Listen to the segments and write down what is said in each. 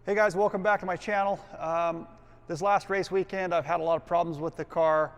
Hey guys, welcome back to my channel. This last race weekend, I've had a lot of problems with the car.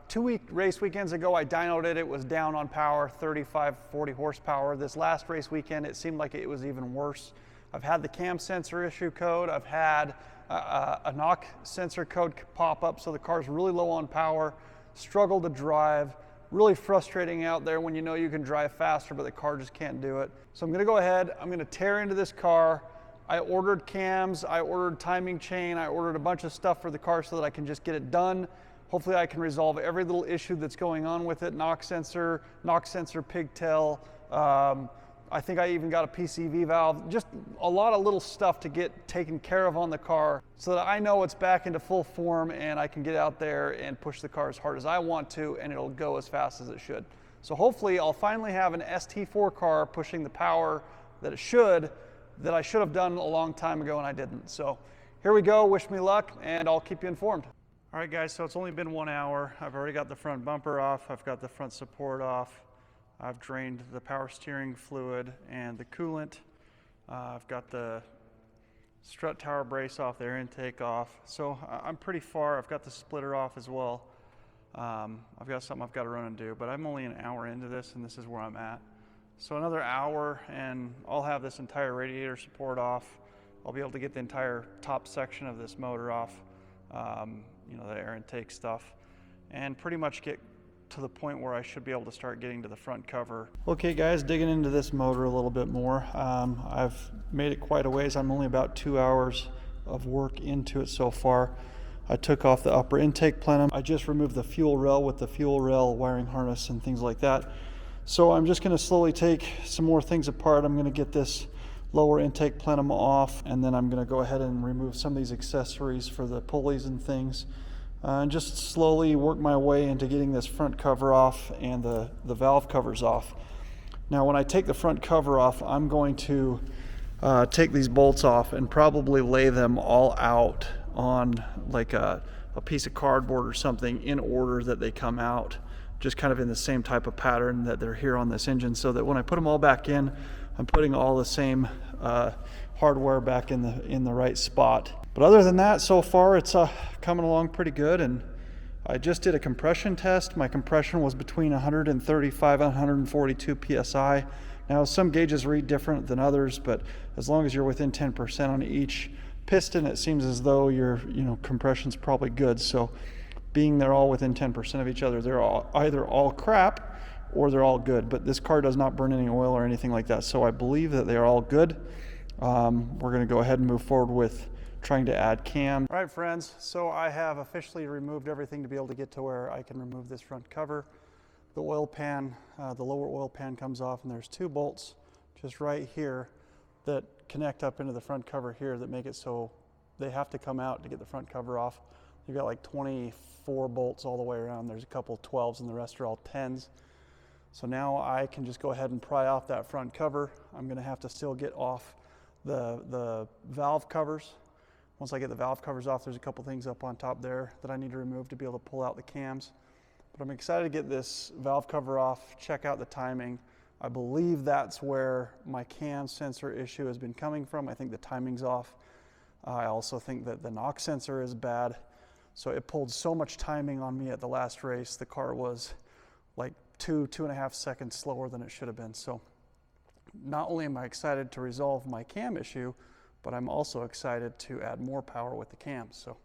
2 race weekends ago, I dynoed it. It was down on power, 35, 40 horsepower. This last race weekend, it seemed like it was even worse. I've had the cam sensor issue code. I've had a knock sensor code pop up, so the car's really low on power, struggle to drive. Really frustrating out there when you know you can drive faster, but the car just can't do it. So I'm gonna go ahead, I'm gonna tear into this car. I ordered cams, I ordered timing chain, I ordered a bunch of stuff for the car so that I can just get it done. Hopefully I can resolve every little issue that's going on with it. Knock sensor pigtail. I think I even got a PCV valve. Just a lot of little stuff to get taken care of on the car so that I know it's back into full form and I can get out there and push the car as hard as I want to, and it'll go as fast as it should. So hopefully I'll finally have an ST4 car pushing the power that it should, that I should have done a long time ago and I didn't. So here we go, wish me luck, and I'll keep you informed. All right guys, so it's only been 1 hour. I've already got the front bumper off, I've got the front support off, I've drained the power steering fluid and the coolant. I've got the strut tower brace off, the air intake off. So I'm pretty far. I've got the splitter off as well. I've got something I've got to run and do, but I'm only an hour into this and this is where I'm at. So another hour and I'll have this entire radiator support off. I'll be able to get the entire top section of this motor off, you know, the air intake stuff, and pretty much get to the point where I should be able to start getting to the front cover. Okay guys, digging into this motor a little bit more. I've made it quite a ways. I'm only about 2 hours of work into it so far. I took off the upper intake plenum. I just removed the fuel rail with the fuel rail wiring harness and things like that. So I'm just gonna slowly take some more things apart. I'm gonna get this lower intake plenum off, and then I'm gonna go ahead and remove some of these accessories for the pulleys and things. And just slowly work my way into getting this front cover off and the valve covers off. Now when I take the front cover off, I'm going to take these bolts off and probably lay them all out on like a piece of cardboard or something in order that they come out, just kind of in the same type of pattern that they're here on this engine, so that when I put them all back in, I'm putting all the same hardware back in the right spot. But other than that, so far it's coming along pretty good. And I just did a compression test. My compression was between 135 and 142 psi. Now some gauges read different than others, but as long as you're within 10% on each piston, it seems as though your compression's probably good. So being they're all within 10% of each other, they're either all crap or they're all good. But this car does not burn any oil or anything like that, so I believe that they are all good. We're going to go ahead and move forward with trying to add cam. All right friends, so I have officially removed everything to be able to get to where I can remove this front cover. The oil pan, the lower oil pan comes off, and there's 2 bolts just right here that connect up into the front cover here that make it so they have to come out to get the front cover off. You've got like 24 bolts all the way around. There's a couple 12s and the rest are all 10s. So now I can just go ahead and pry off that front cover. I'm gonna have to still get off the valve covers. Once I get the valve covers off, there's a couple things up on top there that I need to remove to be able to pull out the cams. But I'm excited to get this valve cover off, check out the timing. I believe that's where my cam sensor issue has been coming from. I think the timing's off. I also think that the knock sensor is bad. So it pulled so much timing on me at the last race. The car was like 2.5 seconds slower than it should have been. So not only am I excited to resolve my cam issue, but I'm also excited to add more power with the cams. So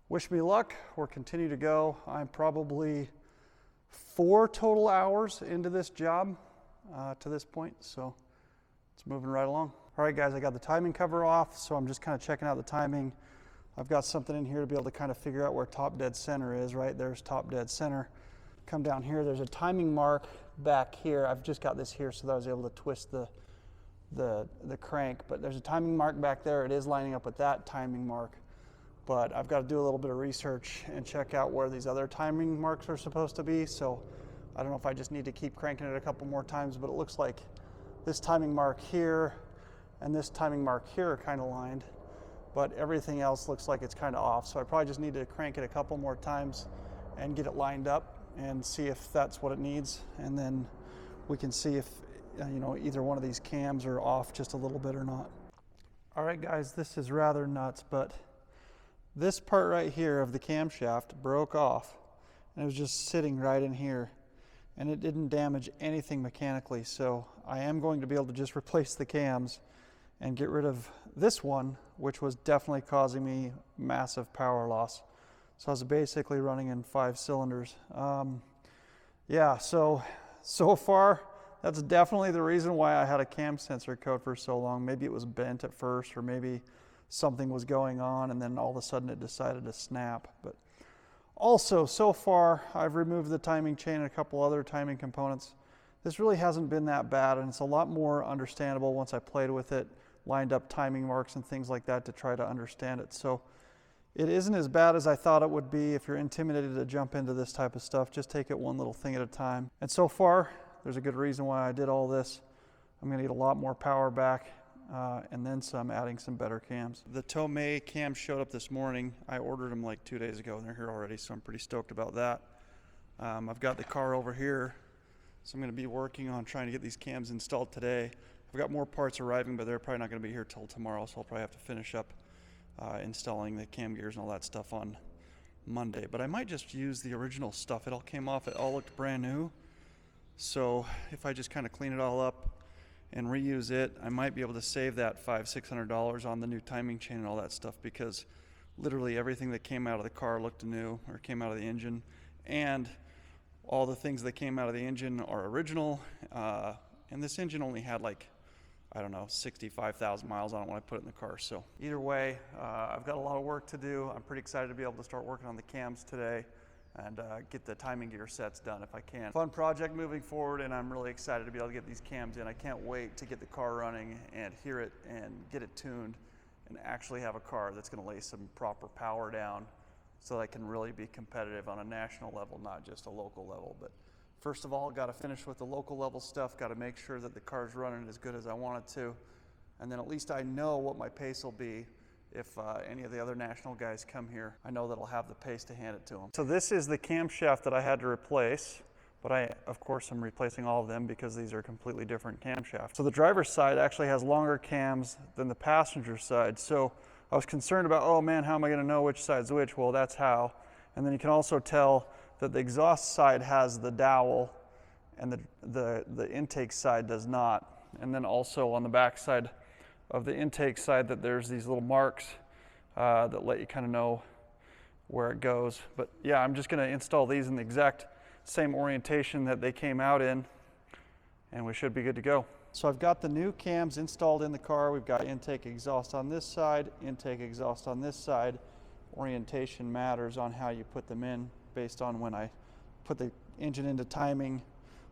wish me luck. We'll continue to go. I'm probably 4 total hours into this job to this point, so it's moving right along. All right guys, I got the timing cover off, so I'm just kind of checking out the timing. I've got something in here to be able to kind of figure out where top dead center is. Right there's top dead center. Come down here, there's a timing mark back here. I've just got this here so that I was able to twist the crank, but there's a timing mark back there. It is lining up with that timing mark, but I've got to do a little bit of research and check out where these other timing marks are supposed to be. So I don't know if I just need to keep cranking it a couple more times, but it looks like this timing mark here and this timing mark here are kind of lined, but everything else looks like it's kind of off. So I probably just need to crank it a couple more times and get it lined up and see if that's what it needs, and then we can see if either one of these cams are off just a little bit or not. All right guys, this is rather nuts, but this part right here of the camshaft broke off and it was just sitting right in here and it didn't damage anything mechanically. So I am going to be able to just replace the cams and get rid of this one, which was definitely causing me massive power loss. So I was basically running in 5 cylinders. Yeah, so far, that's definitely the reason why I had a cam sensor code for so long. Maybe it was bent at first, or maybe something was going on and then all of a sudden it decided to snap. But also, so far, I've removed the timing chain and a couple other timing components. This really hasn't been that bad, and it's a lot more understandable once I played with it, lined up timing marks and things like that to try to understand it. So it isn't as bad as I thought it would be. If you're intimidated to jump into this type of stuff, just take it one little thing at a time. And so far, there's a good reason why I did all this. I'm gonna get a lot more power back and then some, adding some better cams. The Tomei cams showed up this morning. I ordered them like 2 days ago and they're here already, so I'm pretty stoked about that. I've got the car over here, so I'm gonna be working on trying to get these cams installed today. I've got more parts arriving, but they're probably not gonna be here till tomorrow, so I'll probably have to finish up installing the cam gears and all that stuff on Monday. But I might just use the original stuff. It all came off, it all looked brand new. So if I just kind of clean it all up and reuse it, I might be able to save that $500–600 on the new timing chain and all that stuff, because literally everything that came out of the car looked new, or came out of the engine, and all the things that came out of the engine are original. And this engine only had like, I don't know, 65,000 miles on it when I put it in the car. So either way, I've got a lot of work to do. I'm pretty excited to be able to start working on the cams today and get the timing gear sets done if I can. Fun project moving forward, and I'm really excited to be able to get these cams in. I can't wait to get the car running and hear it and get it tuned and actually have a car that's gonna lay some proper power down so that I can really be competitive on a national level, not just a local level. But first of all, got to finish with the local level stuff, got to make sure that the car's running as good as I want it to, and then at least I know what my pace will be if any of the other national guys come here. I know that I'll have the pace to hand it to them. So this is the camshaft that I had to replace, but I, of course, am replacing all of them because these are completely different camshafts. So the driver's side actually has longer cams than the passenger side. So I was concerned about, oh man, how am I going to know which side's which? Well, that's how. And then you can also tell that the exhaust side has the dowel and the intake side does not. And then also on the back side of the intake side, that there's these little marks that let you kind of know where it goes. But yeah, I'm just going to install these in the exact same orientation that they came out in, and we should be good to go. So I've got the new cams installed in the car. We've got intake exhaust on this side, intake exhaust on this side. Orientation matters on how you put them in based on when I put the engine into timing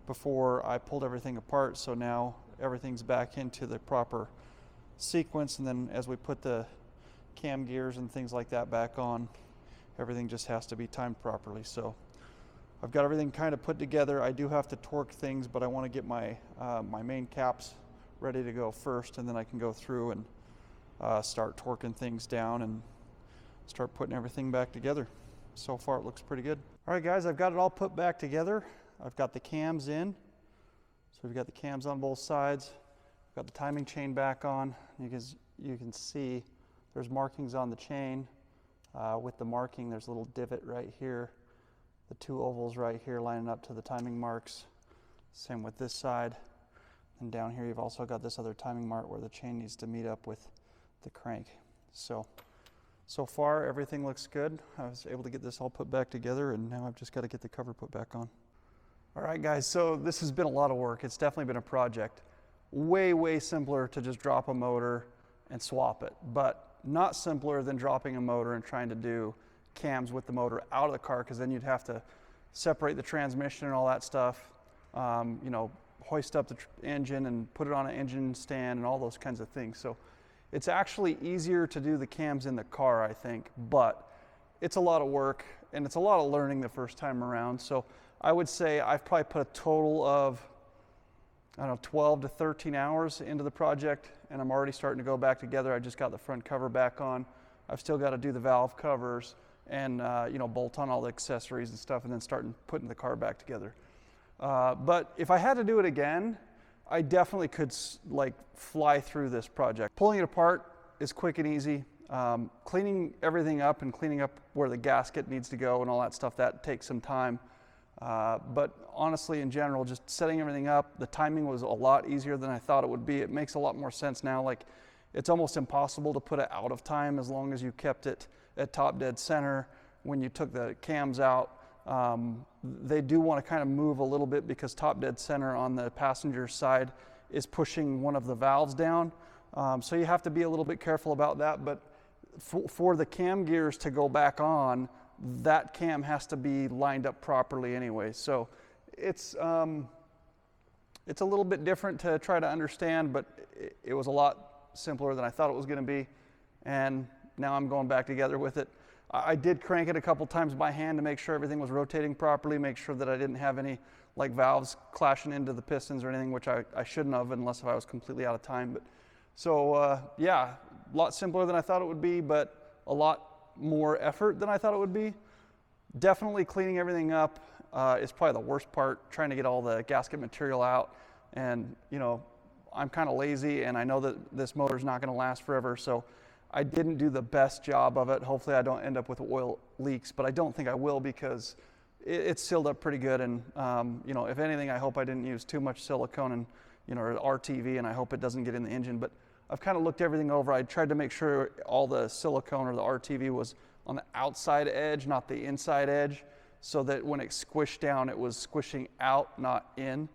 before I pulled everything apart. So now everything's back into the proper sequence, and then as we put the cam gears and things like that back on, everything just has to be timed properly. So I've got everything kind of put together. I do have to torque things, but I want to get my my main caps ready to go first, and then I can go through and start torquing things down and start putting everything back together. So far it looks pretty good. All right guys, I've got it all put back together. I've got the cams in. So we've got the cams on both sides. Got the timing chain back on. You can see there's markings on the chain. With the marking, there's a little divot right here. The 2 ovals right here lining up to the timing marks. Same with this side. And down here you've also got this other timing mark where the chain needs to meet up with the crank. So far everything looks good. I was able to get this all put back together, and now I've just got to get the cover put back on. All right guys, so this has been a lot of work. It's definitely been a project. Way simpler to just drop a motor and swap it, but not simpler than dropping a motor and trying to do cams with the motor out of the car, because then you'd have to separate the transmission and all that stuff, you know, hoist up the engine and put it on an engine stand and all those kinds of things. So it's actually easier to do the cams in the car, I think, but it's a lot of work and it's a lot of learning the first time around. So I would say I've probably put a total of, I don't know, 12 to 13 hours into the project, and I'm already starting to go back together. I just got the front cover back on. I've still got to do the valve covers and you know, bolt on all the accessories and stuff, and then starting putting the car back together. But if I had to do it again, I definitely could like fly through this project. Pulling it apart is quick and easy. Cleaning everything up and cleaning up where the gasket needs to go and all that stuff, that takes some time. But honestly, in general, just setting everything up, the timing was a lot easier than I thought it would be. It makes a lot more sense now. Like, it's almost impossible to put it out of time as long as you kept it at top dead center. When you took the cams out, they do want to kind of move a little bit because top dead center on the passenger side is pushing one of the valves down. So you have to be a little bit careful about that. But for the cam gears to go back on, that cam has to be lined up properly anyway. So it's a little bit different to try to understand, but it was a lot simpler than I thought it was going to be. And now I'm going back together with it. I did crank it a couple times by hand to make sure everything was rotating properly, make sure that I didn't have any like valves clashing into the pistons or anything, which I shouldn't have unless if I was completely out of time. But so yeah, a lot simpler than I thought it would be, but a lot more effort than I thought it would be. Definitely cleaning everything up is probably the worst part, trying to get all the gasket material out. And you know, I'm kind of lazy and I know that this motor's not going to last forever, so I didn't do the best job of it. Hopefully I don't end up with oil leaks, but I don't think I will because it's sealed up pretty good. And you know, if anything, I hope I didn't use too much silicone and, you know, or RTV, and I hope it doesn't get in the engine. But I've kind of looked everything over. I tried to make sure all the silicone or the RTV was on the outside edge, not the inside edge, so that when it squished down, it was squishing out, not in.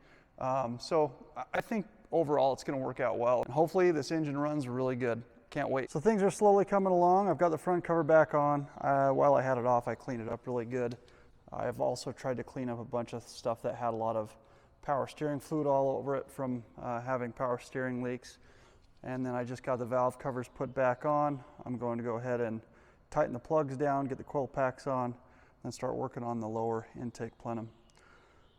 So I think overall it's going to work out well. And hopefully this engine runs really good. Can't wait. So things are slowly coming along. I've got the front cover back on. While I had it off, I cleaned it up really good. I've also tried to clean up a bunch of stuff that had a lot of power steering fluid all over it from having power steering leaks. And then I just got the valve covers put back on. I'm going to go ahead and tighten the plugs down, get the coil packs on, and start working on the lower intake plenum.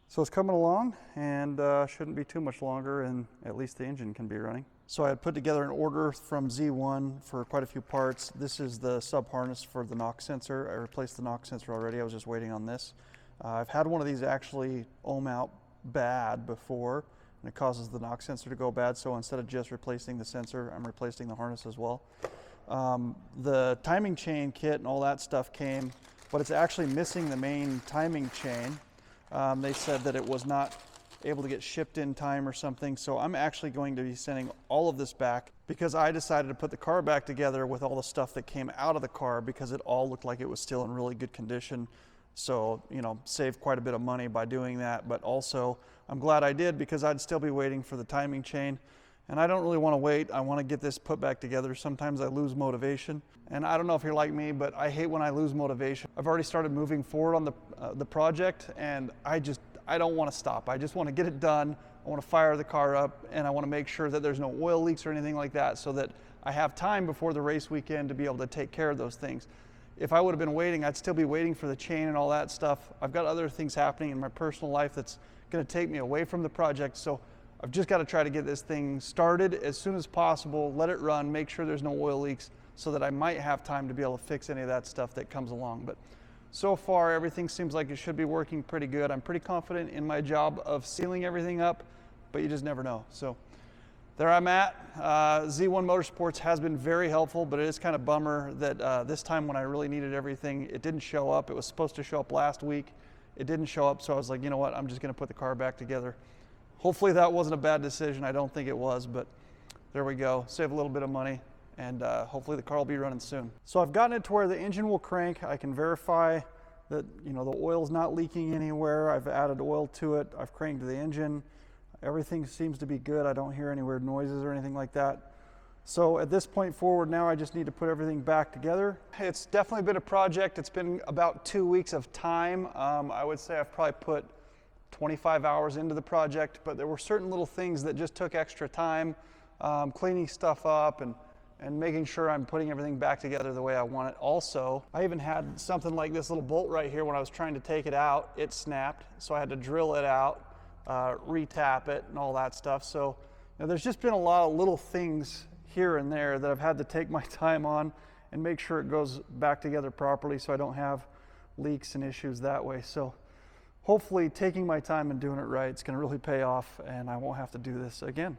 So it's coming along, and shouldn't be too much longer, and at least the engine can be running. So I had put together an order from Z1 for quite a few parts. This is the sub harness for the knock sensor. I replaced the knock sensor already. I was just waiting on this. I've had one of these actually ohm out bad before, and it causes the knock sensor to go bad. So instead of just replacing the sensor, I'm replacing the harness as well. The timing chain kit and all that stuff came, but it's actually missing the main timing chain. They said that it was not able to get shipped in time or something, so I'm actually going to be sending all of this back because I decided to put the car back together with all the stuff that came out of the car because it all looked like it was still in really good condition. So, you know, saved quite a bit of money by doing that, but also I'm glad I did because I'd still be waiting for the timing chain, and I don't really want to wait. I want to get this put back together. Sometimes I lose motivation, and I don't know if you're like me, but I hate when I lose motivation. I've already started moving forward on the project, and I don't want to stop. I just want to get it done. I want to fire the car up, and I want to make sure that there's no oil leaks or anything like that so that I have time before the race weekend to be able to take care of those things. If I would have been waiting, I'd still be waiting for the chain and all that stuff. I've got other things happening in my personal life that's going to take me away from the project, so I've just got to try to get this thing started as soon as possible, let it run, make sure there's no oil leaks so that I might have time to be able to fix any of that stuff that comes along. But so far, everything seems like it should be working pretty good. I'm pretty confident in my job of sealing everything up, but you just never know. So there I'm at. Z1 Motorsports has been very helpful, but it is kind of bummer that this time when I really needed everything, it didn't show up. It was supposed to show up last week. It didn't show up, so I was like, you know what, I'm just going to put the car back together. Hopefully that wasn't a bad decision. I don't think it was, but there we go. Save a little bit of money, and hopefully the car will be running soon. So I've gotten it to where the engine will crank. I can verify that, you know, the oil's not leaking anywhere. I've added oil to it. I've cranked the engine. Everything seems to be good. I don't hear any weird noises or anything like that. So at this point forward now, I just need to put everything back together. It's definitely been a project. It's been about 2 weeks of time. I would say I've probably put 25 hours into the project, but there were certain little things that just took extra time, cleaning stuff up and making sure I'm putting everything back together the way I want it. Also, I even had something like this little bolt right here. When I was trying to take it out, it snapped, so I had to drill it out, re-tap it and all that stuff. So, you know, there's just been a lot of little things here and there that I've had to take my time on and make sure it goes back together properly so I don't have leaks and issues that way. So hopefully taking my time and doing it right, it's going to really pay off and I won't have to do this again.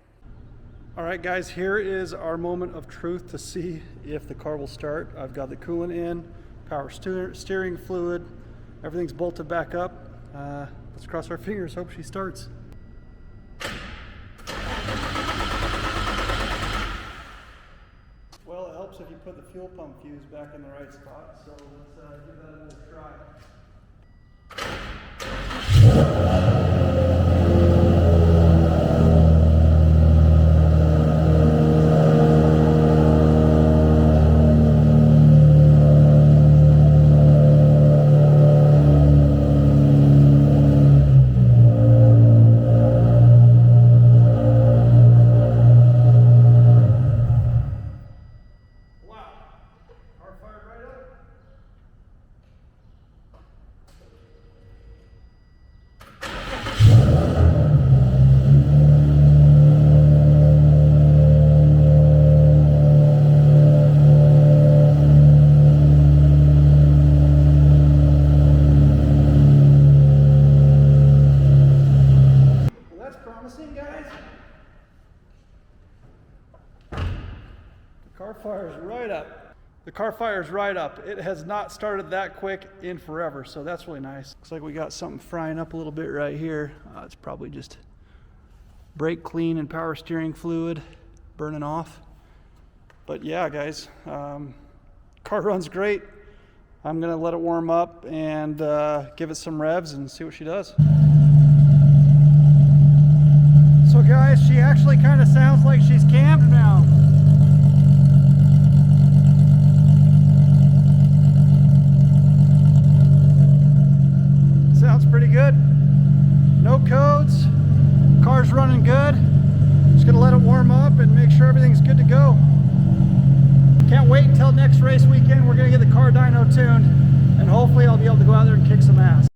All right guys, here is our moment of truth to see if the car will start. I've got the coolant in, power steering fluid, everything's bolted back up. Let's cross our fingers, hope she starts. Well, it helps if you put the fuel pump fuse back in the right spot, so let's give that a little try. Guys, the car fires right up. The car fires right up. It has not started that quick in forever, so that's really nice. Looks like we got something frying up a little bit right here. It's probably just brake clean and power steering fluid burning off. But yeah, guys, car runs great. I'm gonna let it warm up and give it some revs and see what she does. So guys, she actually kind of sounds like she's camped now. Sounds pretty good. No codes. Car's running good. Just gonna let it warm up and make sure everything's good to go. Can't wait until next race weekend. We're gonna get the car dyno tuned and hopefully I'll be able to go out there and kick some ass.